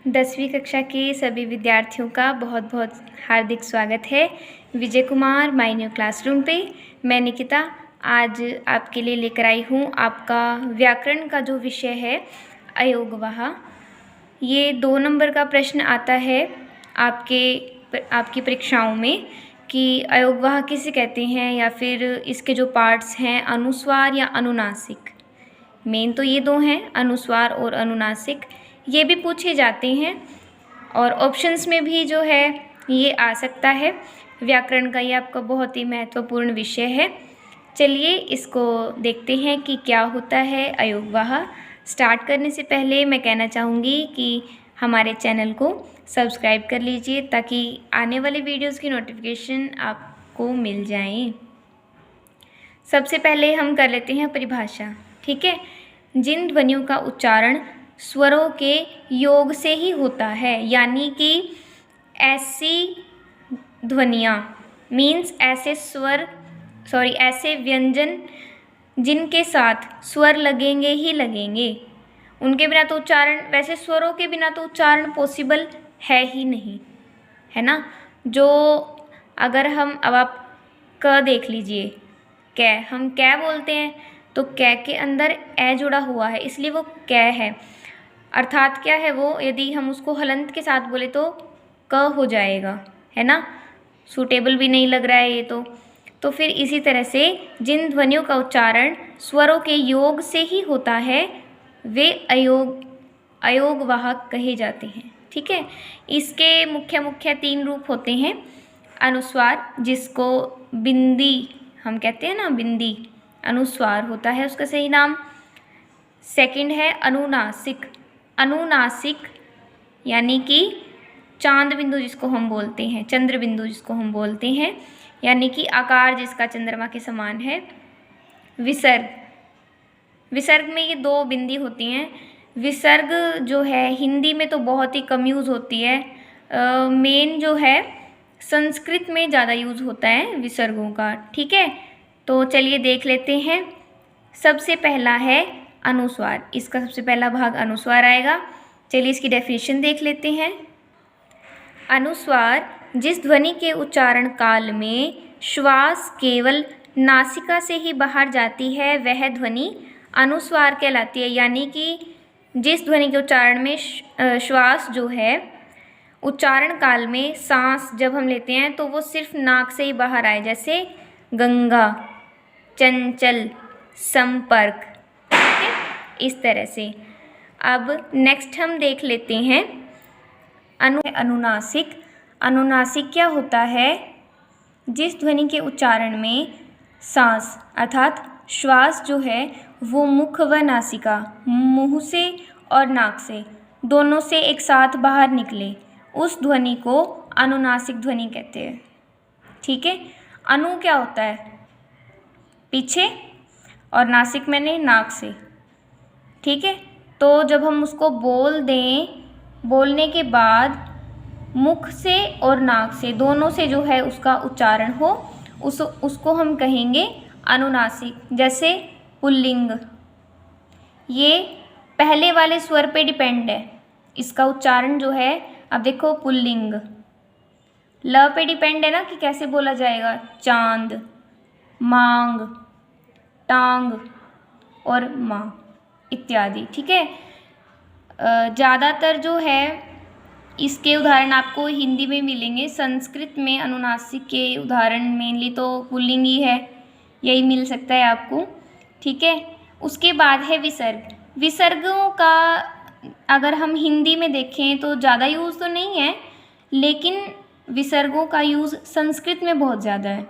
10वीं कक्षा के सभी विद्यार्थियों का बहुत बहुत हार्दिक स्वागत है Vijay Kumar my new classroom पे। मैं निकिता आज आपके लिए लेकर आई हूँ आपका व्याकरण का जो विषय है अयोगवाह। ये 2 नंबर का प्रश्न आता है आपकी परीक्षाओं में कि अयोगवाह किसे कहते हैं, या फिर इसके जो पार्ट्स हैं अनुस्वार या अनुनासिक। मेन तो ये 2 हैं, अनुस्वार और अनुनासिक। ये भी पूछे जाते हैं और ऑप्शंस में भी जो है ये आ सकता है। व्याकरण का ये आपका बहुत ही महत्वपूर्ण विषय है। चलिए इसको देखते हैं कि क्या होता है अयोगवाह। स्टार्ट करने से पहले मैं कहना चाहूँगी कि हमारे चैनल को सब्सक्राइब कर लीजिए ताकि आने वाले वीडियोज़ की नोटिफिकेशन आपको मिल जाएं। सबसे पहले हम कर लेते हैं परिभाषा, ठीक है। जिन ध्वनियों का उच्चारण स्वरों के योग से ही होता है, यानी कि ऐसी ध्वनियाँ मीन्स ऐसे व्यंजन जिनके साथ स्वर लगेंगे ही लगेंगे, उनके बिना तो उच्चारण, वैसे स्वरों के बिना तो उच्चारण पॉसिबल है ही नहीं, है ना। जो अगर हम अब आप क देख लीजिए, कै, हम कै बोलते हैं तो कै के अंदर ए जुड़ा हुआ है इसलिए वो कै है। अर्थात क्या है वो, यदि हम उसको हलंत के साथ बोले तो क हो जाएगा, है ना। सूटेबल भी नहीं लग रहा है ये तो फिर इसी तरह से जिन ध्वनियों का उच्चारण स्वरों के योग से ही होता है वे अयोगवाह कहे जाते हैं, ठीक है। इसके मुख्य 3 रूप होते हैं। अनुस्वार, जिसको बिंदी हम कहते हैं ना, बिंदी अनुस्वार होता है उसका सही नाम। सेकंड है अनुनासिक। अनुनासिक यानी कि चांद बिंदु जिसको हम बोलते हैं, चंद्र बिंदु जिसको हम बोलते हैं, यानी कि आकार जिसका चंद्रमा के समान है। विसर्ग, विसर्ग में ये 2 बिंदी होती हैं। विसर्ग जो है हिंदी में तो बहुत ही कम यूज़ होती है, मेन जो है संस्कृत में ज़्यादा यूज़ होता है विसर्गों का, ठीक है। तो चलिए देख लेते हैं। सबसे पहला है अनुस्वार, इसका सबसे पहला भाग अनुस्वार आएगा। चलिए इसकी डेफिनेशन देख लेते हैं। अनुस्वार जिस ध्वनि के उच्चारण काल में श्वास केवल नासिका से ही बाहर जाती है वह ध्वनि अनुस्वार कहलाती है। यानी कि जिस ध्वनि के उच्चारण में श्वास जो है उच्चारण काल में सांस जब हम लेते हैं तो वो सिर्फ नाक से ही बाहर आए, जैसे गंगा, चंचल, संपर्क, इस तरह से। अब नेक्स्ट हम देख लेते हैं अनुनासिक। अनुनासिक क्या होता है, जिस ध्वनि के उच्चारण में सांस अर्थात श्वास जो है वो मुख व नासिका, मुंह से और नाक से दोनों से एक साथ बाहर निकले, उस ध्वनि को अनुनासिक ध्वनि कहते हैं, ठीक है। अनु क्या होता है, पीछे, और नासिक मैंने नाक से, ठीक है। तो जब हम उसको बोल दें, बोलने के बाद मुख से और नाक से दोनों से जो है उसका उच्चारण हो, उसको हम कहेंगे अनुनासिक। जैसे पुल्लिंग, ये पहले वाले स्वर पे डिपेंड है, इसका उच्चारण जो है। अब देखो पुल्लिंग ल पे डिपेंड है ना कि कैसे बोला जाएगा, चांद, मांग, टांग और माँ इत्यादि, ठीक है। ज़्यादातर जो है इसके उदाहरण आपको हिंदी में मिलेंगे। संस्कृत में अनुनासिक के उदाहरण मेनली तो पुल्लिंग ही है, यही मिल सकता है आपको, ठीक है। उसके बाद है विसर्ग। विसर्गों का अगर हम हिंदी में देखें तो ज़्यादा यूज़ तो नहीं है, लेकिन विसर्गों का यूज़ संस्कृत में बहुत ज़्यादा है।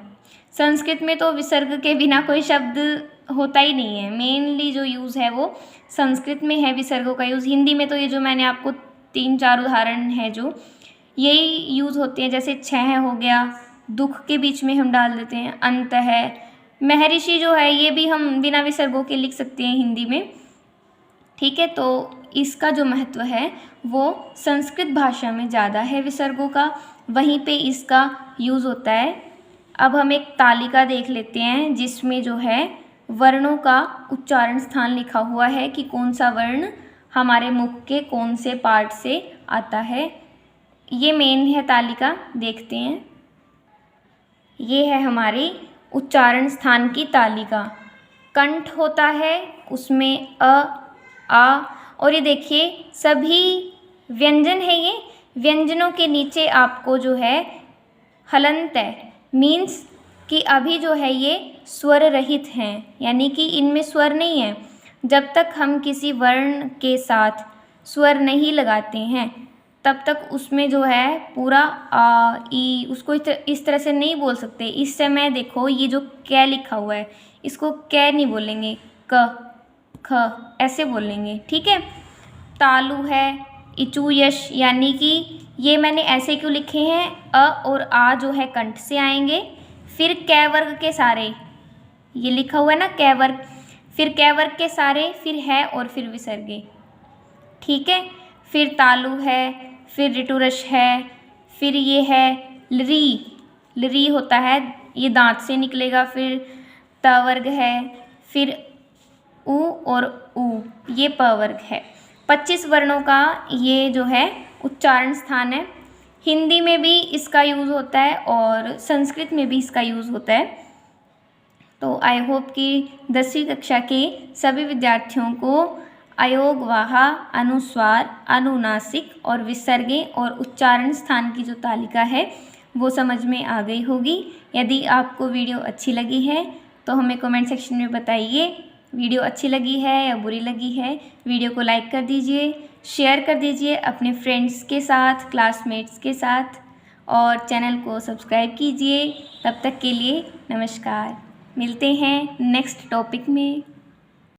संस्कृत में तो विसर्ग के बिना कोई शब्द होता ही नहीं है, मेनली जो यूज़ है वो संस्कृत में है विसर्गों का यूज़। हिंदी में तो ये जो मैंने आपको 3-4 उदाहरण है जो यही यूज़ होते हैं, जैसे छह हो गया, दुख के बीच में हम डाल देते हैं, अंत है, महर्षि जो है ये भी हम बिना विसर्गों के लिख सकते हैं हिंदी में, ठीक है। तो इसका जो महत्व है वो संस्कृत भाषा में ज़्यादा है विसर्गों का, वहीं पे इसका यूज़ होता है। अब हम एक तालिका देख लेते हैं जिसमें जो है वर्णों का उच्चारण स्थान लिखा हुआ है कि कौन सा वर्ण हमारे मुख के कौन से पार्ट से आता है। ये मेन है तालिका, देखते हैं। ये है हमारी उच्चारण स्थान की तालिका। कंठ होता है, उसमें आ, और ये देखिए सभी व्यंजन है। ये व्यंजनों के नीचे आपको जो है हलंत है, मीन्स कि अभी जो है ये स्वर रहित हैं, यानी कि इनमें स्वर नहीं है। जब तक हम किसी वर्ण के साथ स्वर नहीं लगाते हैं तब तक उसमें जो है पूरा आ ई उसको इस तरह से नहीं बोल सकते। इस समय देखो ये जो कै लिखा हुआ है इसको कै नहीं बोलेंगे, क ख ऐसे बोलेंगे, ठीक है। तालु है, इचू यश, यानी कि ये मैंने ऐसे क्यों लिखे हैं, अ और आ जो है कंठ से आएंगे। फिर कै वर्ग के सारे, ये लिखा हुआ है ना कै वर्ग, फिर कै वर्ग के सारे, फिर है और फिर विसर्गे, ठीक है। फिर तालु है, फिर ऋटुरश है, फिर ये है लरी, लरी होता है ये दांत से निकलेगा। फिर त वर्ग है, फिर उ और उ, ये प वर्ग है। 25 वर्णों का ये जो है उच्चारण स्थान है। हिंदी में भी इसका यूज़ होता है और संस्कृत में भी इसका यूज़ होता है। तो आई होप कि 10वीं कक्षा के सभी विद्यार्थियों को अयोगवाह, अनुस्वार, अनुनासिक और विसर्गे और उच्चारण स्थान की जो तालिका है वो समझ में आ गई होगी। यदि आपको वीडियो अच्छी लगी है तो हमें कमेंट सेक्शन में बताइए वीडियो अच्छी लगी है या बुरी लगी है। वीडियो को लाइक कर दीजिए, शेयर कर दीजिए अपने फ्रेंड्स के साथ, क्लासमेट्स के साथ, और चैनल को सब्सक्राइब कीजिए। तब तक के लिए नमस्कार, मिलते हैं नेक्स्ट टॉपिक में।